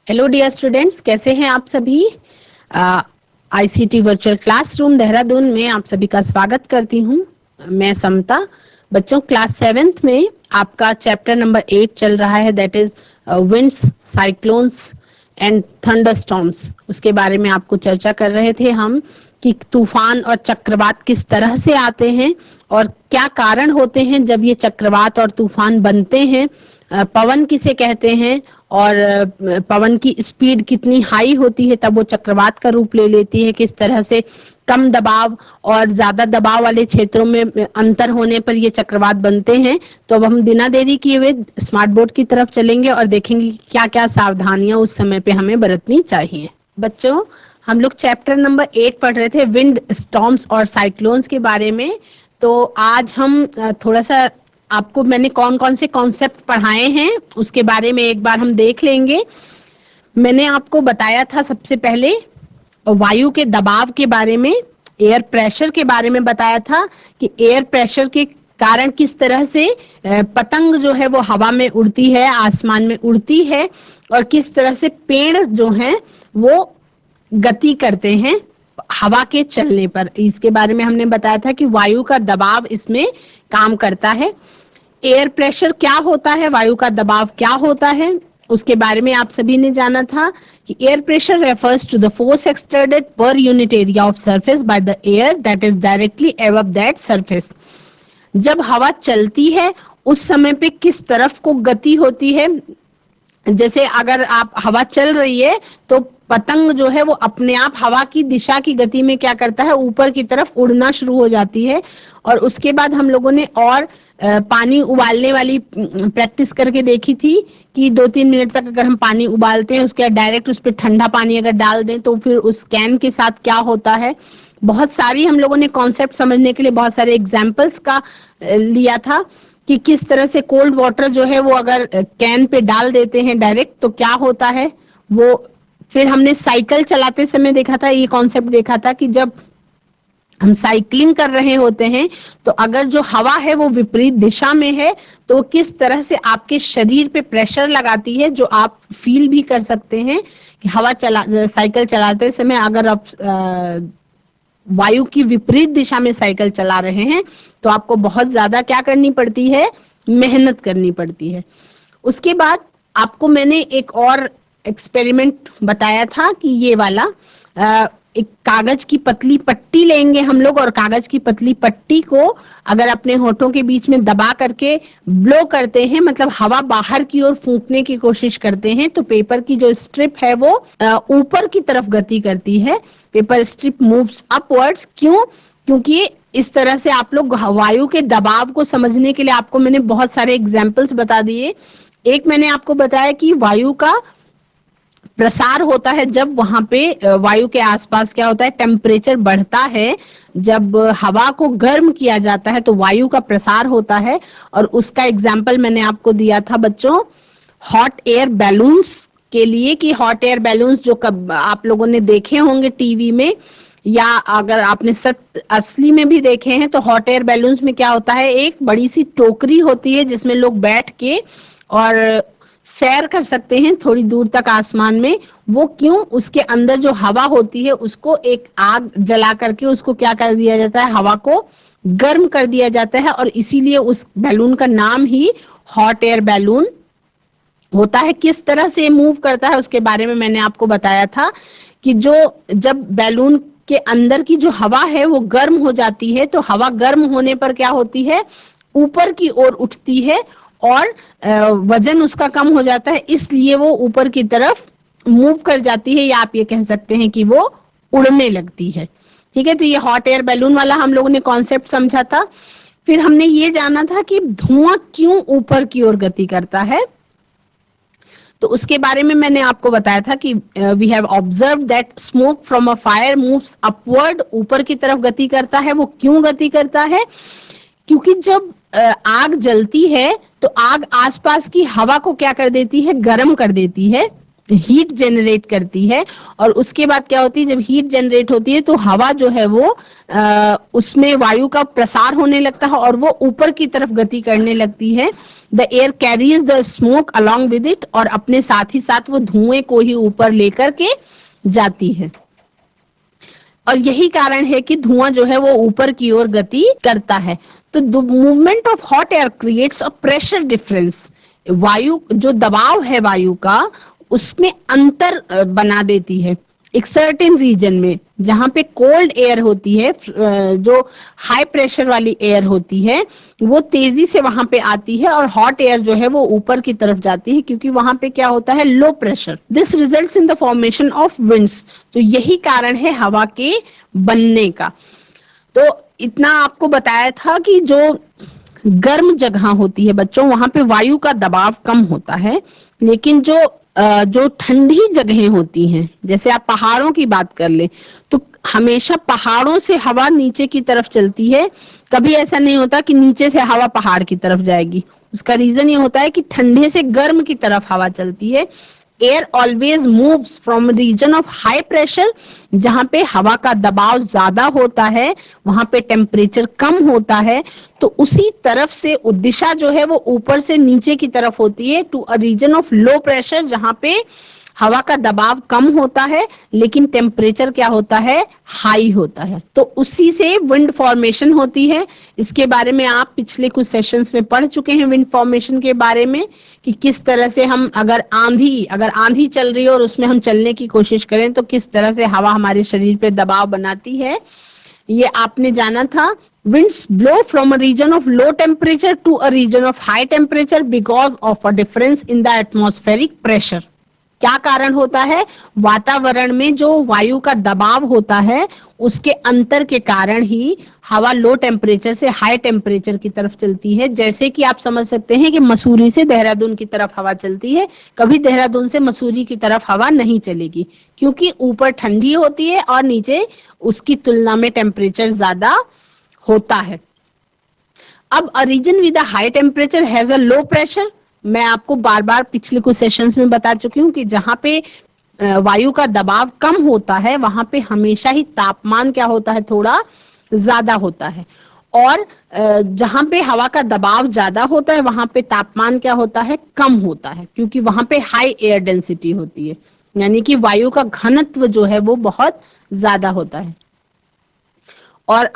Hello dear students, कैसे हैं आप सभी। आईसीटी वर्चुअल क्लासरूम देहरादून में आप सभी का स्वागत करती हूं। मैं समता। बच्चों, क्लास 7th में आपका चैप्टर नंबर 8 चल रहा है, that is winds, cyclones and thunderstorms. उसके बारे में आपको चर्चा कर रहे थे हम कि तूफान और चक्रवात किस तरह से आते हैं और क्या कारण होते हैं जब ये चक्रवात और तूफान बनते हैं। पवन किसे कहते हैं और पवन की स्पीड कितनी हाई होती है तब वो चक्रवात का रूप ले लेती है। किस तरह से कम दबाव और ज्यादा दबाव वाले क्षेत्रों में अंतर होने पर ये चक्रवात बनते हैं। तो अब हम बिना देरी किए हुए स्मार्ट बोर्ड की तरफ चलेंगे और देखेंगे क्या क्या सावधानियां उस समय पे हमें बरतनी चाहिए। बच्चों, हम लोग चैप्टर नंबर 8 पढ़ रहे थे, विंड, स्टॉर्म्स और साइक्लोन्स के बारे में। तो आज हम थोड़ा सा आपको मैंने कौन कौन से कॉन्सेप्ट पढ़ाए हैं उसके बारे में एक बार हम देख लेंगे। मैंने आपको बताया था सबसे पहले वायु के दबाव के बारे में, एयर प्रेशर के बारे में बताया था कि एयर प्रेशर के कारण किस तरह से पतंग जो है वो हवा में उड़ती है, आसमान में उड़ती है, और किस तरह से पेड़ जो हैं वो गति करते हैं हवा के चलने पर। इसके बारे में हमने बताया था कि वायु का दबाव इसमें काम करता है। एयर प्रेशर क्या होता है, वायु का दबाव क्या होता है, उसके बारे में आप सभी ने जाना था कि air pressure refers to the force exerted per unit area of surface by the air that is directly above that surface. जब हवा चलती है उस समय पे किस तरफ को गति होती है। जैसे अगर आप हवा चल रही है तो पतंग जो है वो अपने आप हवा की दिशा की गति में क्या करता है, ऊपर की तरफ उड़ना शुरू हो जाती है। और उसके बाद हम लोगों ने और पानी उबालने वाली प्रैक्टिस करके देखी थी कि 2-3 मिनट तक अगर हम पानी उबालते हैं उसके बाद डायरेक्ट उस पर ठंडा पानी अगर डाल दें तो फिर उस कैन के साथ क्या होता है। बहुत सारी हम लोगों ने कॉन्सेप्ट समझने के लिए बहुत सारे एग्जाम्पल्स का लिया था कि किस तरह से कोल्ड वाटर जो है वो अगर कैन पे डाल देते हैं डायरेक्ट तो क्या होता है वो। फिर हमने साइकिल चलाते समय देखा था, ये कॉन्सेप्ट देखा था कि जब हम साइकिलिंग कर रहे होते हैं तो अगर जो हवा है वो विपरीत दिशा में है तो वो किस तरह से आपके शरीर पे प्रेशर लगाती है, जो आप फील भी कर सकते हैं कि साइकिल चलाते समय अगर आप वायु की विपरीत दिशा में साइकिल चला रहे हैं तो आपको बहुत ज्यादा क्या करनी पड़ती है, मेहनत करनी पड़ती है। उसके बाद आपको मैंने एक और एक्सपेरिमेंट बताया था कि ये वाला एक कागज की पतली पट्टी लेंगे हम लोग और कागज की पतली पट्टी को अगर अपने होठों के बीच में दबा करके ब्लो करते हैं, मतलब हवा बाहर की ओर फूंकने की कोशिश करते हैं, तो पेपर की जो स्ट्रिप है वो ऊपर की तरफ गति करती है। Paper strip moves upwards. क्यों? क्योंकि इस तरह से आप लोग वायु के दबाव को समझने के लिए आपको मैंने बहुत सारे एग्जाम्पल्स बता दिए। एक मैंने आपको बताया कि वायु का प्रसार होता है जब वहां पे वायु के आसपास क्या होता है, टेम्परेचर बढ़ता है। जब हवा को गर्म किया जाता है तो वायु का प्रसार होता है। और उसका एग्जाम्पल मैंने आपको दिया था बच्चों हॉट एयर बैलून्स के लिए, कि हॉट एयर बैलून्स जो कब आप लोगों ने देखे होंगे टीवी में या अगर आपने असली में भी देखे हैं तो हॉट एयर बैलून्स में क्या होता है, एक बड़ी सी टोकरी होती है जिसमें लोग बैठ के और सैर कर सकते हैं थोड़ी दूर तक आसमान में। वो क्यों? उसके अंदर जो हवा होती है उसको एक आग जला करके उसको क्या कर दिया जाता है, हवा को गर्म कर दिया जाता है, और इसीलिए उस बैलून का नाम ही हॉट एयर बैलून होता है। किस तरह से मूव करता है उसके बारे में मैंने आपको बताया था कि जब बैलून के अंदर की जो हवा है वो गर्म हो जाती है तो हवा गर्म होने पर क्या होती है, ऊपर की ओर उठती है और वजन उसका कम हो जाता है, इसलिए वो ऊपर की तरफ मूव कर जाती है, या आप ये कह सकते हैं कि वो उड़ने लगती है। ठीक है, तो ये हॉट एयर बैलून वाला हम लोगों ने कॉन्सेप्ट समझा था। फिर हमने ये जाना था कि धुआं क्यों ऊपर की ओर गति करता है, तो उसके बारे में मैंने आपको बताया था कि we have observe that smoke from a fire moves upward, ऊपर की तरफ गति करता है। वो क्यों गति करता है? क्योंकि जब आग जलती है तो आग आसपास की हवा को क्या कर देती है, गर्म कर देती है। हीट जनरेट करती है। और उसके बाद क्या होती है, जब हीट जनरेट होती है तो हवा जो है वो उसमें वायु का प्रसार होने लगता है और वो ऊपर की तरफ गति करने लगती है। The air carries the smoke along with it, और अपने साथ ही साथ वो धुएं को ही ऊपर लेकर के जाती है। और यही कारण है कि धुआं जो है वो ऊपर की ओर गति करता है। तो the movement of hot air creates a pressure difference. वायु जो दबाव है वायु का, उसमें अंतर बना देती है एक सर्टेन रीजन में। जहां पे कोल्ड एयर होती है, जो हाई प्रेशर वाली एयर होती है, वो तेजी से वहां पे आती है, और हॉट एयर जो है वो ऊपर की तरफ जाती है, क्योंकि वहां पे क्या होता है, low pressure. This results in the formation of winds. तो यही कारण है हवा के बनने का। तो इतना आपको बताया था कि जो गर्म जगह होती है बच्चों, वहां पे वायु का दबाव कम होता है, लेकिन जो ठंडी जगहें होती हैं, जैसे आप पहाड़ों की बात कर ले, तो हमेशा पहाड़ों से हवा नीचे की तरफ चलती है। कभी ऐसा नहीं होता कि नीचे से हवा पहाड़ की तरफ जाएगी। उसका रीजन ये होता है कि ठंडे से गर्म की तरफ हवा चलती है। Air always moves from region of high pressure, जहां पे हवा का दबाव ज्यादा होता है, वहां पे टेम्परेचर कम होता है, तो उसी तरफ से दिशा जो है वो ऊपर से नीचे की तरफ होती है, to a region of low pressure, जहां पे हवा का दबाव कम होता है लेकिन टेम्परेचर क्या होता है, हाई होता है। तो उसी से विंड फॉर्मेशन होती है। इसके बारे में आप पिछले कुछ सेशंस में पढ़ चुके हैं, विंड फॉर्मेशन के बारे में, कि किस तरह से हम अगर आंधी चल रही है और उसमें हम चलने की कोशिश करें तो किस तरह से हवा हमारे शरीर पे दबाव बनाती है, ये आपने जाना था। Winds blow from a region of low temperature to a region of high temperature because of a difference in the atmospheric pressure. क्या कारण होता है, वातावरण में जो वायु का दबाव होता है उसके अंतर के कारण ही हवा लो टेम्परेचर से हाई टेम्परेचर की तरफ चलती है। जैसे कि आप समझ सकते हैं कि मसूरी से देहरादून की तरफ हवा चलती है, कभी देहरादून से मसूरी की तरफ हवा नहीं चलेगी, क्योंकि ऊपर ठंडी होती है और नीचे उसकी तुलना में टेम्परेचर ज्यादा होता है। अब a region with a high temperature has a low pressure. मैं आपको बार बार पिछले कुछ सेशंस में बता चुकी हूँ कि जहां पे वायु का दबाव कम होता है वहां पे हमेशा ही तापमान क्या होता है, थोड़ा ज्यादा होता है। और जहां पे हवा का दबाव ज्यादा होता है वहां पे तापमान क्या होता है, कम होता है, क्योंकि वहां पे हाई एयर डेंसिटी होती है, यानी कि वायु का घनत्व जो है वो बहुत ज्यादा होता है। और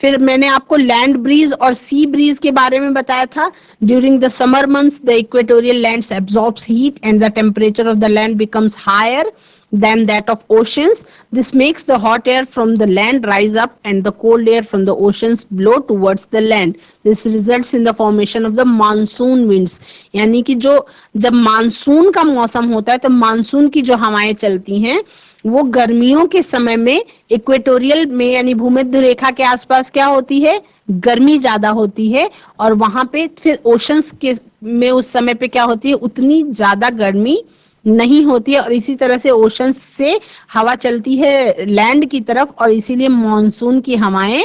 फिर मैंने आपको लैंड ब्रीज और सी ब्रीज के बारे में बताया था। During the summer months the equatorial lands absorbs heat and the temperature of the land becomes higher than that of oceans. This makes the hot air from the land rise up and the cold air from the oceans blow towards the land. This results in the formation of the monsoon winds. यानी कि जब monsoon का मौसम होता है तो monsoon की जो हवाएं चलती हैं वो गर्मियों के समय में इक्वेटोरियल में यानी भूमध्य रेखा के आसपास क्या होती है, गर्मी ज्यादा होती है, और वहां पे फिर ओशंस के में उस समय पे क्या होती है, उतनी ज्यादा गर्मी नहीं होती है, और इसी तरह से ओशन से हवा चलती है लैंड की तरफ, और इसीलिए मॉनसून की हवाएं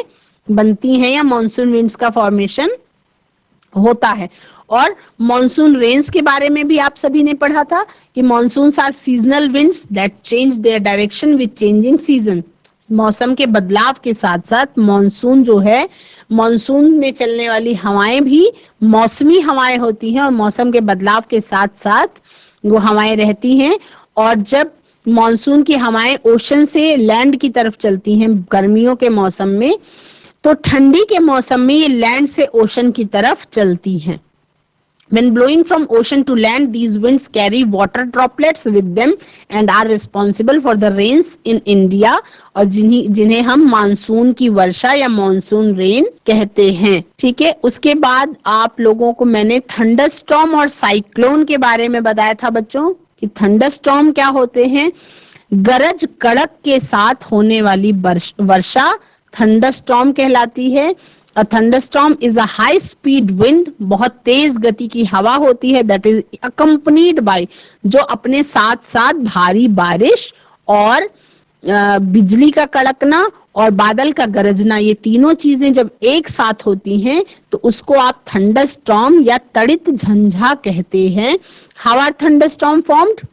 बनती हैं या मॉनसून विंड्स का फॉर्मेशन होता है। और मॉनसून रेन्स के बारे में भी आप सभी ने पढ़ा था कि monsoons are seasonal winds that change their direction with changing season. मौसम के बदलाव के साथ साथ मॉनसून जो है, मॉनसून में चलने वाली हवाएं भी मौसमी हवाएं होती हैं, और मौसम के बदलाव के साथ साथ वो हवाएं रहती हैं। और जब मॉनसून की हवाएं ओशन से लैंड की तरफ चलती हैं गर्मियों के मौसम में, तो ठंडी के मौसम में ये लैंड से ओशन की तरफ चलती हैं। When blowing from ocean to land, these winds carry water droplets with them and are responsible for the rains in India, और जिन्हें हम मानसून की वर्षा या मानसून रेन कहते हैं। ठीक है, उसके बाद आप लोगों को मैंने थंडरस्टॉर्म और साइक्लोन के बारे में बताया था बच्चों कि थंडरस्टॉर्म क्या होते हैं, गरज कड़क के साथ होने वाली वर्षा थंडरस्टॉर्म कहलाती है। A thunderstorm is a high speed wind, बहुत तेज गति की हवा होती है, that is accompanied by, जो अपने साथ साथ भारी बारिश और बिजली का कड़कना और बादल का गरजना, ये तीनों चीजें जब एक साथ होती हैं तो उसको आप थंडरस्टॉर्म या तड़ित झंझा कहते हैं। How are thunderstorm formed?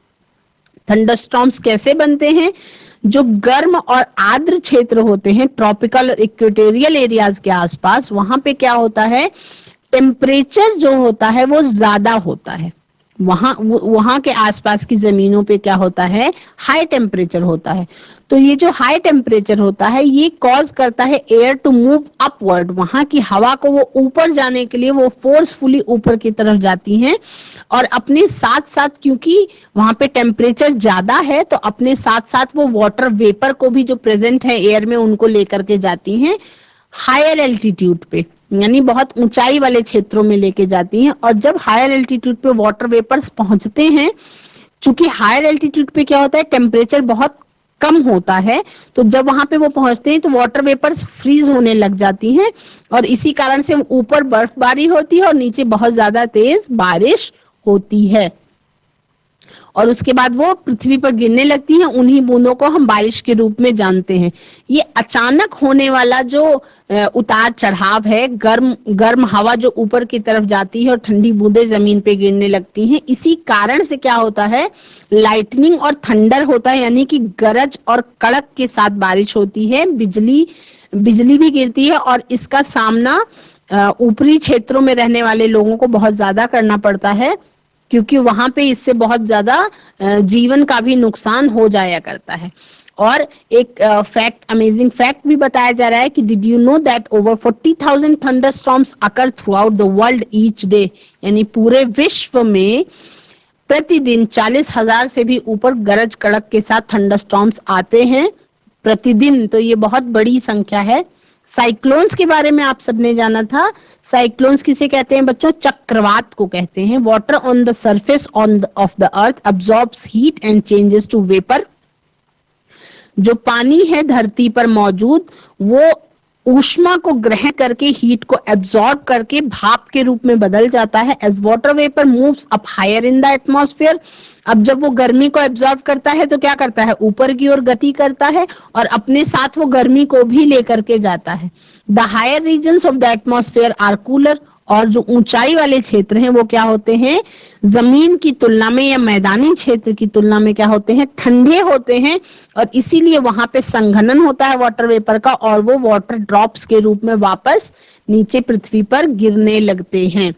Thunderstorms कैसे बनते हैं? जो गर्म और आर्द्र क्षेत्र होते हैं ट्रॉपिकल और इक्वेटोरियल एरियाज के आसपास, वहां पे क्या होता है, टेम्परेचर जो होता है वो ज्यादा होता है। वहां के आसपास की जमीनों पे क्या होता है, हाई टेम्परेचर होता है। तो ये जो हाई टेम्परेचर होता है ये कॉज करता है एयर टू मूव अपवर्ड, वहां की हवा को वो ऊपर जाने के लिए वो फोर्सफुली ऊपर की तरफ जाती हैं, और अपने साथ साथ क्योंकि वहां पे टेम्परेचर ज्यादा है तो अपने साथ साथ वो वाटर वेपर को भी जो प्रेजेंट है एयर में उनको लेकर के जाती हैं हायर एल्टीट्यूड पे, यानी बहुत ऊंचाई वाले क्षेत्रों में लेके जाती हैं। और जब हायर एल्टीट्यूड पे वाटर वेपर्स पहुंचते हैं, चूंकि हायर एल्टीट्यूड पे क्या होता है, टेम्परेचर बहुत कम होता है, तो जब वहां पे वो पहुंचते हैं तो वाटर वेपर्स फ्रीज होने लग जाती हैं, और इसी कारण से ऊपर बर्फबारी होती है और नीचे बहुत ज्यादा तेज बारिश होती है, और उसके बाद वो पृथ्वी पर गिरने लगती हैं। उन्हीं बूंदों को हम बारिश के रूप में जानते हैं। ये अचानक होने वाला जो उतार चढ़ाव है, गर्म गर्म हवा जो ऊपर की तरफ जाती है और ठंडी बूंदें जमीन पे गिरने लगती हैं, इसी कारण से क्या होता है, लाइटनिंग और थंडर होता है, यानी कि गरज और कड़क के साथ बारिश होती है, बिजली भी गिरती है, और इसका सामना ऊपरी क्षेत्रों में रहने वाले लोगों को बहुत ज्यादा करना पड़ता है, क्योंकि वहां पे इससे बहुत ज्यादा जीवन का भी नुकसान हो जाया करता है। और एक फैक्ट, अमेजिंग फैक्ट भी बताया जा रहा है कि did you know that over 40,000 thunderstorms occur through out the world each day, यानी पूरे विश्व में प्रतिदिन 40,000 से भी ऊपर गरज कड़क के साथ थंडरस्टॉर्म्स आते हैं प्रतिदिन। तो ये बहुत बड़ी संख्या है। साइक्लोन्स के बारे में आप सबने जाना था। साइक्लोन्स किसे कहते हैं बच्चों? चक्रवात को कहते हैं। Water on the surface of the earth absorbs heat and changes to vapour. जो पानी है धरती पर मौजूद वो ऊष्मा को ग्रहण करके हीट को एब्सॉर्ब करके भाप के रूप में बदल जाता है। As water vapour moves up higher in the atmosphere, अब जब वो गर्मी को एब्सॉर्ब करता है तो क्या करता है, ऊपर की ओर गति करता है और अपने साथ वो गर्मी को भी लेकर के जाता है। The higher regions of the atmosphere are cooler, और जो ऊंचाई वाले क्षेत्र हैं वो क्या होते हैं, जमीन की तुलना में या मैदानी क्षेत्र की तुलना में क्या होते हैं, ठंडे होते हैं, और इसीलिए वहां पे संघनन होता है वाटर वेपर का, और वो वाटर ड्रॉप्स के रूप में वापस नीचे पृथ्वी पर गिरने लगते हैं।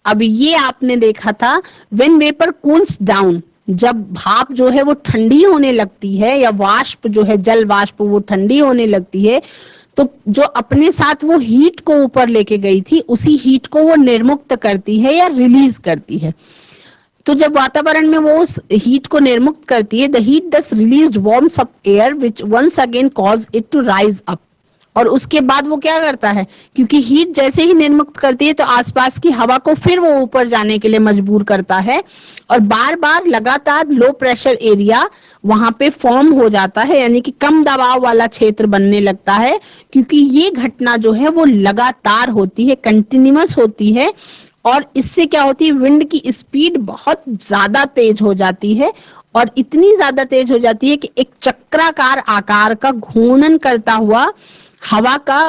अब ये आपने देखा था, व्हेन वेपर कूल्स डाउन, जब भाप जो है वो ठंडी होने लगती है, या वाष्प जो है जल वाष्प वो ठंडी होने लगती है, तो जो अपने साथ वो हीट को ऊपर लेके गई थी उसी हीट को वो निर्मुक्त करती है या रिलीज करती है। तो जब वातावरण में वो उस हीट को निर्मुक्त करती है, the heat thus released warms up air which once again cause it to rise up, और उसके बाद वो क्या करता है, क्योंकि हीट जैसे ही निर्मुक्त करती है तो आसपास की हवा को फिर वो ऊपर जाने के लिए मजबूर करता है, और बार बार लगातार लो प्रेशर एरिया वहां पे फॉर्म हो जाता है, यानी कि कम दबाव वाला क्षेत्र बनने लगता है, क्योंकि ये घटना जो है वो लगातार होती है, कंटिन्यूअस होती है, और इससे क्या होती है, विंड की स्पीड बहुत ज्यादा तेज हो जाती है, और इतनी ज्यादा तेज हो जाती है कि एक चक्राकार आकार का घूर्णन करता हुआ हवा का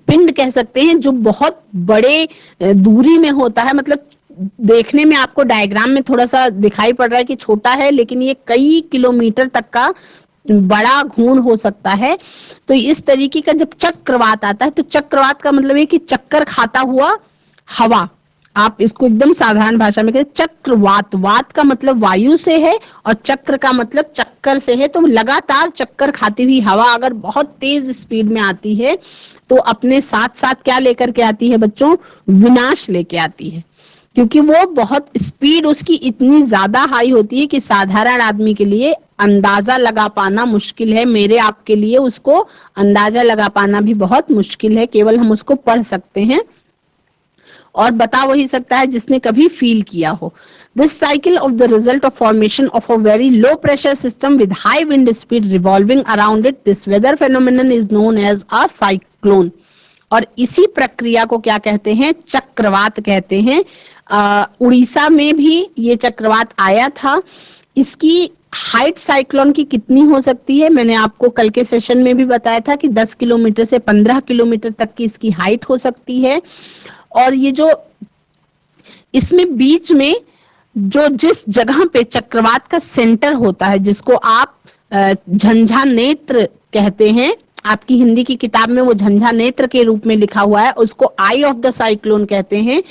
पिंड कह सकते हैं, जो बहुत बड़े दूरी में होता है, मतलब देखने में आपको डायग्राम में थोड़ा सा दिखाई पड़ रहा है कि छोटा है, लेकिन ये कई किलोमीटर तक का बड़ा घूर्ण हो सकता है। तो इस तरीके का जब चक्रवात आता है, तो चक्रवात का मतलब है कि चक्कर खाता हुआ हवा, आप इसको एकदम साधारण भाषा में कहते हैं चक्रवात। वात का मतलब वायु से है और चक्र का मतलब चक्कर से है। तो लगातार चक्कर खाती हुई हवा अगर बहुत तेज स्पीड में आती है तो अपने साथ साथ क्या लेकर के आती है बच्चों, विनाश लेके आती है, क्योंकि वो बहुत स्पीड उसकी इतनी ज्यादा हाई होती है कि साधारण आदमी के लिए अंदाजा लगा पाना मुश्किल है। मेरे आपके लिए उसको अंदाजा लगा पाना भी बहुत मुश्किल है, केवल हम उसको पढ़ सकते हैं और बता वही सकता है जिसने कभी फील किया हो। This cycle of the result of formation of a very low pressure system with high wind speed revolving around it, this weather phenomenon is known as a cyclone. और इसी प्रक्रिया को क्या कहते हैं, चक्रवात कहते हैं। उड़ीसा में भी ये चक्रवात आया था। इसकी हाइट साइक्लोन की कितनी हो सकती है? मैंने आपको कल के सेशन में भी बताया था कि 10 किलोमीटर से 15 किलोमीटर तक की इसकी हाइट हो सकती है। और ये जो इसमें बीच में जो जिस जगह पे चक्रवात का सेंटर होता है, जिसको आप झंझा नेत्र कहते हैं, आपकी हिंदी की किताब में वो झंझा नेत्र के रूप में लिखा हुआ है, उसको आई ऑफ द साइक्लोन कहते हैं।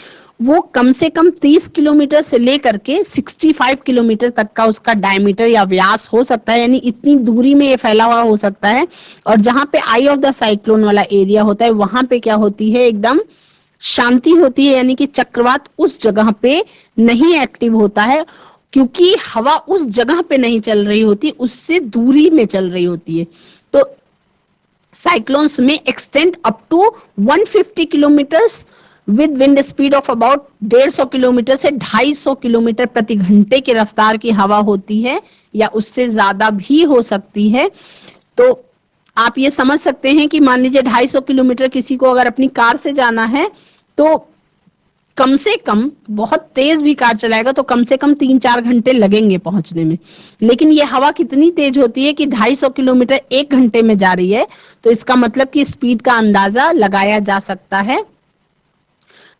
वो कम से कम 30 किलोमीटर से लेकर के 65 किलोमीटर तक का उसका डायमीटर या व्यास हो सकता है, यानी इतनी दूरी में ये फैला हुआ हो सकता है। और जहां पे आई ऑफ द साइक्लोन वाला एरिया होता है, वहां पे क्या होती है, एकदम शांति होती है, यानी कि चक्रवात उस जगह पे नहीं एक्टिव होता है, क्योंकि हवा उस जगह पे नहीं चल रही होती, उससे दूरी में चल रही होती है। तो साइक्लोन्स में extend up to 150 kilometres with wind speed of about 150 kilometre से 250 किलोमीटर प्रति घंटे की रफ्तार की हवा होती है, या उससे ज्यादा भी हो सकती है। तो आप ये समझ सकते हैं कि मान लीजिए 250 किलोमीटर किसी को अगर अपनी कार से जाना है, तो कम से कम, बहुत तेज भी कार चलाएगा तो कम से कम 3-4 घंटे लगेंगे पहुंचने में। लेकिन ये हवा कितनी तेज होती है कि 250 किलोमीटर 1 घंटे में जा रही है, तो इसका मतलब कि स्पीड का अंदाजा लगाया जा सकता है।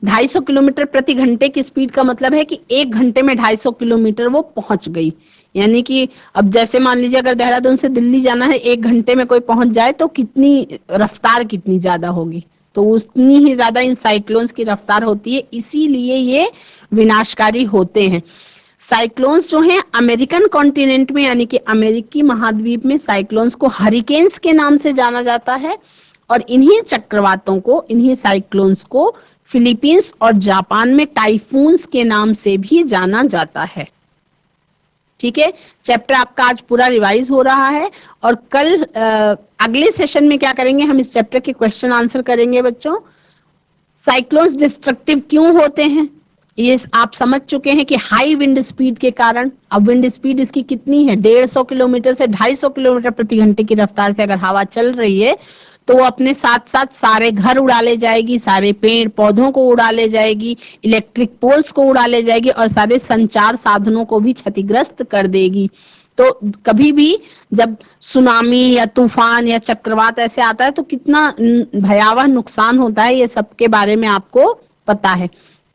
250 किलोमीटर प्रति घंटे की स्पीड का मतलब है कि 1 घंटे में 250 किलोमीटर वो पहुंच गई। यानी कि अब जैसे मान लीजिए अगर देहरादून से दिल्ली जाना है, 1 घंटे में कोई पहुंच जाए, तो कितनी रफ्तार कितनी ज्यादा होगी, तो उतनी ही ज्यादा इन साइक्लोन्स की रफ्तार होती है, इसीलिए ये विनाशकारी होते हैं। साइक्लोन्स जो हैं अमेरिकन कॉन्टिनेंट में, यानी कि अमेरिकी महाद्वीप में, साइक्लोन्स को हरिकेन्स के नाम से जाना जाता है। और इन्हीं चक्रवातों को, इन्हीं साइक्लोन्स को फिलीपींस और जापान में टाइफून्स के नाम से भी जाना जाता है। ठीक है, चैप्टर आपका आज पूरा रिवाइज हो रहा है, और कल अगले सेशन में क्या करेंगे, हम इस चैप्टर के क्वेश्चन आंसर करेंगे बच्चों। साइक्लोन्स डिस्ट्रक्टिव क्यों होते हैं, ये आप समझ चुके हैं कि हाई विंड स्पीड के कारण। अब विंड स्पीड इसकी कितनी है, 150 किलोमीटर से 250 किलोमीटर प्रति घंटे की रफ्तार से अगर हवा चल रही है, तो वो अपने साथ साथ सारे घर उड़ा ले जाएगी, सारे पेड़ पौधों को उड़ा ले जाएगी, इलेक्ट्रिक पोल्स को उड़ा ले जाएगी, और सारे संचार साधनों को भी क्षतिग्रस्त कर देगी। तो कभी भी जब सुनामी या तूफान या चक्रवात ऐसे आता है, तो कितना भयावह नुकसान होता है, ये सबके बारे में आपको पता है।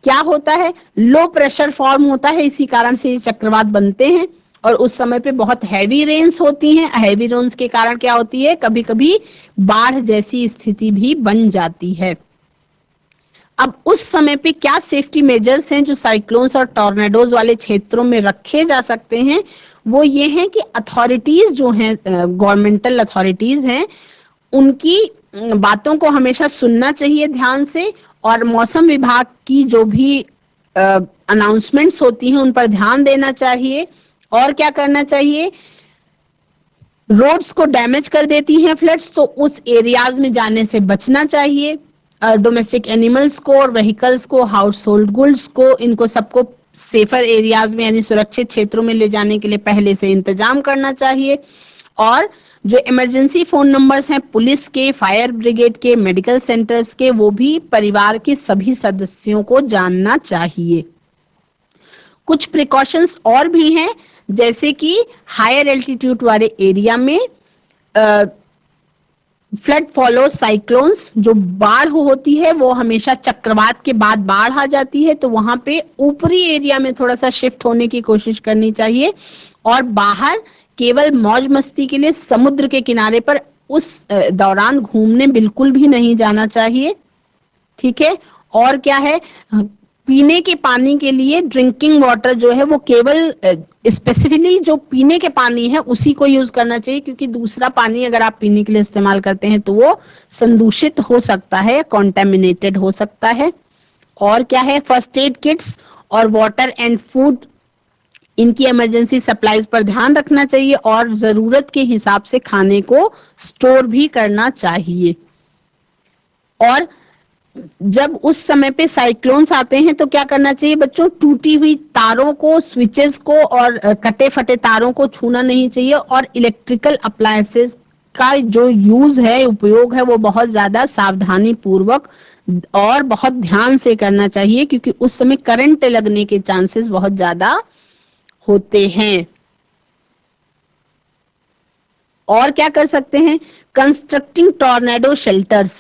क्या होता है, लो प्रेशर फॉर्म होता है, इसी कारण से ये चक्रवात बनते हैं। और उस समय पे बहुत हैवी रेन्स होती हैं। हैवी रेन्स के कारण क्या होती है, कभी कभी बाढ़ जैसी स्थिति भी बन जाती है। अब उस समय पे क्या सेफ्टी मेजर्स हैं जो साइक्लोन्स और टॉर्नेडोज वाले क्षेत्रों में रखे जा सकते हैं, वो ये हैं कि अथॉरिटीज जो हैं, गवर्नमेंटल अथॉरिटीज हैं, उनकी बातों को हमेशा सुनना चाहिए ध्यान से, और मौसम विभाग की जो भी अनाउंसमेंट्स होती हैं उन पर ध्यान देना चाहिए। और क्या करना चाहिए, रोड्स को डैमेज कर देती हैं फ्लड्स, तो उस एरियाज में जाने से बचना चाहिए। डोमेस्टिक एनिमल्स को और व्हीकल्स को, हाउस होल्ड गुड्स को, इनको सबको सेफर एरियाज में यानी सुरक्षित क्षेत्रों में ले जाने के लिए पहले से इंतजाम करना चाहिए। और जो इमरजेंसी फोन नंबर्स हैं पुलिस के, फायर ब्रिगेड के, मेडिकल सेंटर्स के, वो भी परिवार के सभी सदस्यों को जानना चाहिए। कुछ प्रिकॉशंस और भी हैं, जैसे कि हायर एल्टीट्यूड वाले एरिया में फ्लड फॉलो साइक्लोन्स, जो बाढ़ होती है वो हमेशा चक्रवात के बाद बाढ़ आ जाती है, तो वहां पे ऊपरी एरिया में थोड़ा सा शिफ्ट होने की कोशिश करनी चाहिए। और बाहर केवल मौज मस्ती के लिए समुद्र के किनारे पर उस दौरान घूमने बिल्कुल भी नहीं जाना चाहिए। ठीक है, और क्या है, पीने के पानी के लिए ड्रिंकिंग वाटर जो है वो केवल स्पेसिफिकली जो पीने के पानी है उसी को यूज करना चाहिए, क्योंकि दूसरा पानी अगर आप पीने के लिए इस्तेमाल करते हैं तो वो संदूषित हो सकता है, कॉन्टेमिनेटेड हो सकता है। और क्या है, फर्स्ट एड किट्स और वाटर एंड फूड, इनकी इमरजेंसी सप्लाईज पर ध्यान रखना चाहिए, और जरूरत के हिसाब से खाने को स्टोर भी करना चाहिए। और जब उस समय पे साइक्लोन्स आते हैं तो क्या करना चाहिए बच्चों, टूटी हुई तारों को, स्विचेस को और कटे फटे तारों को छूना नहीं चाहिए। और इलेक्ट्रिकल अप्लायंसेस का जो यूज है, उपयोग है, वो बहुत ज्यादा सावधानी पूर्वक और बहुत ध्यान से करना चाहिए, क्योंकि उस समय करंट लगने के चांसेस बहुत ज्यादा होते हैं। और क्या कर सकते हैं, constructing tornado shelters,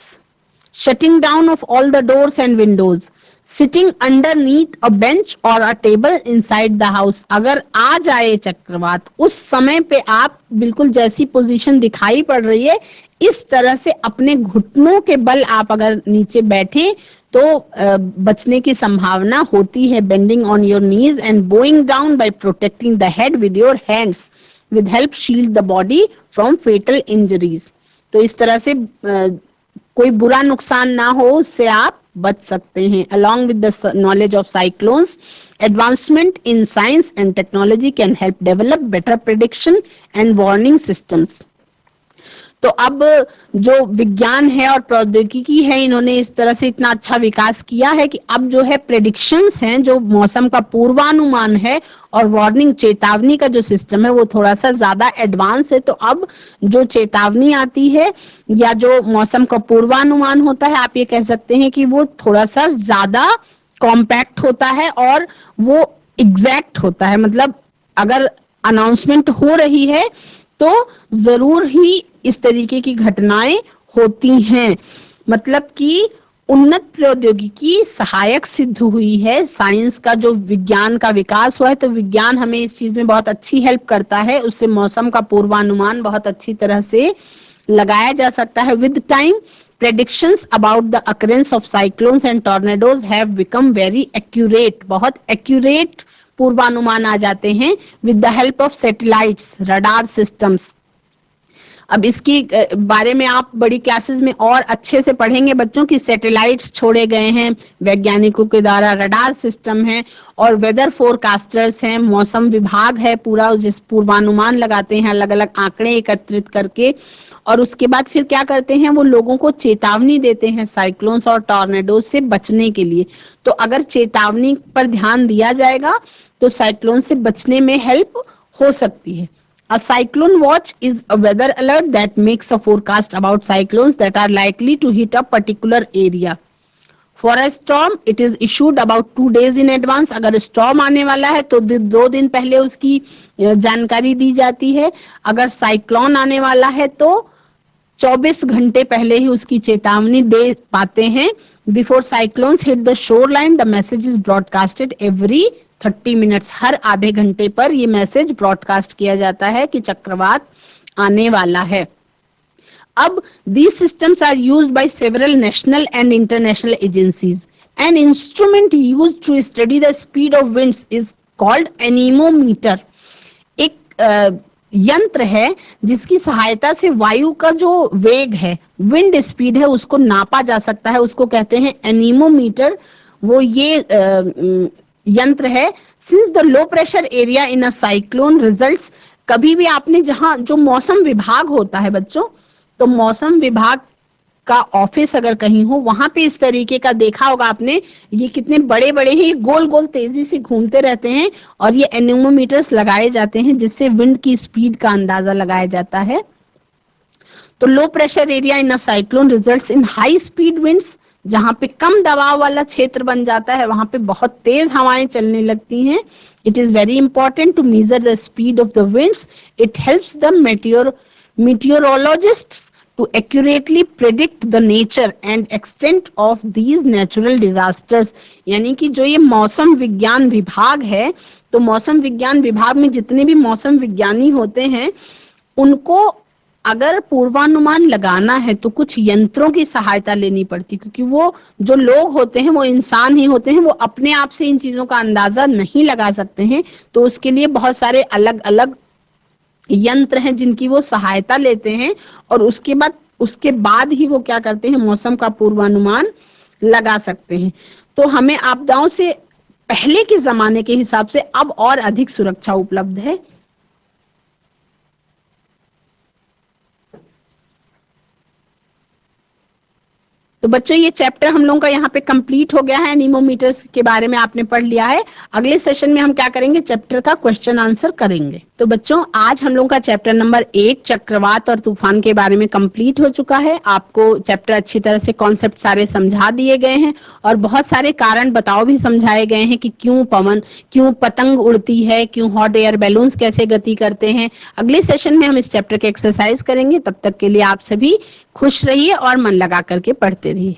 shutting down of all the doors and windows, sitting underneath a bench or a table inside the house। अगर आ जाए चक्रवात, उस समय पे आप बिल्कुल जैसी पोजीशन दिखाई पड़ रही है इस तरह से अपने घुटनों के बल आप अगर नीचे बैठे तो बचने की संभावना होती है। Bending on your knees and bowing down by protecting the head with your hands with help shield the body from fatal injuries. तो इस तरह से कोई बुरा नुकसान ना हो उससे आप बच सकते हैं। along with the knowledge of cyclones, advancement in science and technology can help develop better prediction and warning systems। तो अब जो विज्ञान है और प्रौद्योगिकी है, इन्होंने इस तरह से इतना अच्छा विकास किया है कि अब जो है प्रेडिक्शंस हैं, जो मौसम का पूर्वानुमान है और वार्निंग चेतावनी का जो सिस्टम है वो थोड़ा सा ज्यादा एडवांस है। तो अब जो चेतावनी आती है या जो मौसम का पूर्वानुमान होता है, आप ये कह सकते हैं कि वो थोड़ा सा ज्यादा कॉम्पैक्ट होता है और वो एग्जैक्ट होता है। मतलब अगर अनाउंसमेंट हो रही है तो जरूर ही इस तरीके की घटनाएं होती हैं। मतलब कि उन्नत प्रौद्योगिकी सहायक सिद्ध हुई है। साइंस का जो विज्ञान का विकास हुआ है, तो विज्ञान हमें इस चीज में बहुत अच्छी हेल्प करता है। उससे मौसम का पूर्वानुमान बहुत अच्छी तरह से लगाया जा सकता है। With time predictions about the occurrence of cyclones and tornadoes have become very accurate। बहुत accurate पूर्वानुमान आ जाते हैं with the help of satellites, radar systems। अब इसकी बारे में आप बड़ी क्लासेस में और अच्छे से पढ़ेंगे बच्चों की सैटेलाइट्स छोड़े गए हैं वैज्ञानिकों के द्वारा, रडार सिस्टम है और वेदर फोरकास्टर्स हैं, मौसम विभाग है पूरा, जिस पूर्वानुमान लगाते हैं अलग अलग आंकड़े एकत्रित करके। और उसके बाद फिर क्या करते हैं, वो लोगों को चेतावनी देते हैं साइक्लोन्स और टॉर्नेडोज से बचने के लिए। तो अगर चेतावनी पर ध्यान दिया जाएगा तो साइक्लोन से बचने में हेल्प हो सकती है। A cyclone watch is a weather alert that makes a forecast about cyclones that are likely to hit a particular area। For a storm, it is issued about 2 days in advance। अगर storm आने वाला है तो 2 दिन पहले उसकी जानकारी दी जाती है। अगर साइक्लोन आने वाला है तो 24 घंटे पहले ही उसकी चेतावनी दे पाते हैं। Before cyclones hit the shoreline, the message is broadcasted every 30 minutes। हर आधे घंटे पर ये मैसेज ब्रॉडकास्ट किया जाता है कि चक्रवात आने वाला है। अब these systems are used by several national and international agencies। An instrument used to study the speed of winds is called anemometer। एक यंत्र है जिसकी सहायता से वायु का जो वेग है, विंड स्पीड है, उसको नापा जा सकता है, उसको कहते हैं एनीमोमीटर। वो ये यंत्र है। Since the low pressure area in a cyclone results, कभी भी आपने जहां जो मौसम विभाग होता है बच्चों, तो मौसम विभाग का ऑफिस अगर कहीं हो वहां पे इस तरीके का देखा होगा आपने, ये कितने बड़े बड़े हैं, ये गोल गोल तेजी से घूमते रहते हैं और ये एनीमोमीटर्स लगाए जाते हैं जिससे विंड की स्पीड का अंदाजा लगाया जाता है। तो low pressure area in a cyclone results in high speed winds. जहां पे कम दबाव वाला क्षेत्र बन जाता है वहां पे बहुत तेज हवाएं चलने लगती हैं। It is very important to measure the speed of the winds. It helps the meteorologists to accurately predict the nature and extent of these natural disasters। यानी कि जो ये मौसम विज्ञान विभाग है, तो मौसम विज्ञान विभाग में जितने भी मौसम विज्ञानी होते हैं उनको अगर पूर्वानुमान लगाना है तो कुछ यंत्रों की सहायता लेनी पड़ती, क्योंकि वो जो लोग होते हैं वो इंसान ही होते हैं, वो अपने आप से इन चीजों का अंदाजा नहीं लगा सकते हैं। तो उसके लिए बहुत सारे अलग अलग यंत्र हैं जिनकी वो सहायता लेते हैं और उसके बाद ही वो क्या करते हैं, मौसम का पूर्वानुमान लगा सकते हैं। तो हमें आपदाओं से पहले के जमाने के हिसाब से अब और अधिक सुरक्षा उपलब्ध है। तो बच्चों ये चैप्टर हम लोगों का यहाँ पे कंप्लीट हो गया है। एनीमोमीटर्स के बारे में आपने पढ़ लिया है। अगले सेशन में हम क्या करेंगे, चैप्टर का क्वेश्चन आंसर करेंगे। तो बच्चों आज हम लोगों का चैप्टर नंबर 8 चक्रवात और तूफान के बारे में कंप्लीट हो चुका है। आपको चैप्टर अच्छी तरह से कॉन्सेप्ट सारे समझा दिए गए हैं और बहुत सारे कारण बताओ भी समझाए गए हैं कि क्यों पतंग उड़ती है, क्यों हॉट एयर बैलून्स कैसे गति करते हैं। अगले सेशन में हम इस चैप्टर के एक्सरसाइज करेंगे। तब तक के लिए आप सभी खुश रहिए और मन लगा करके पढ़ते रहिए।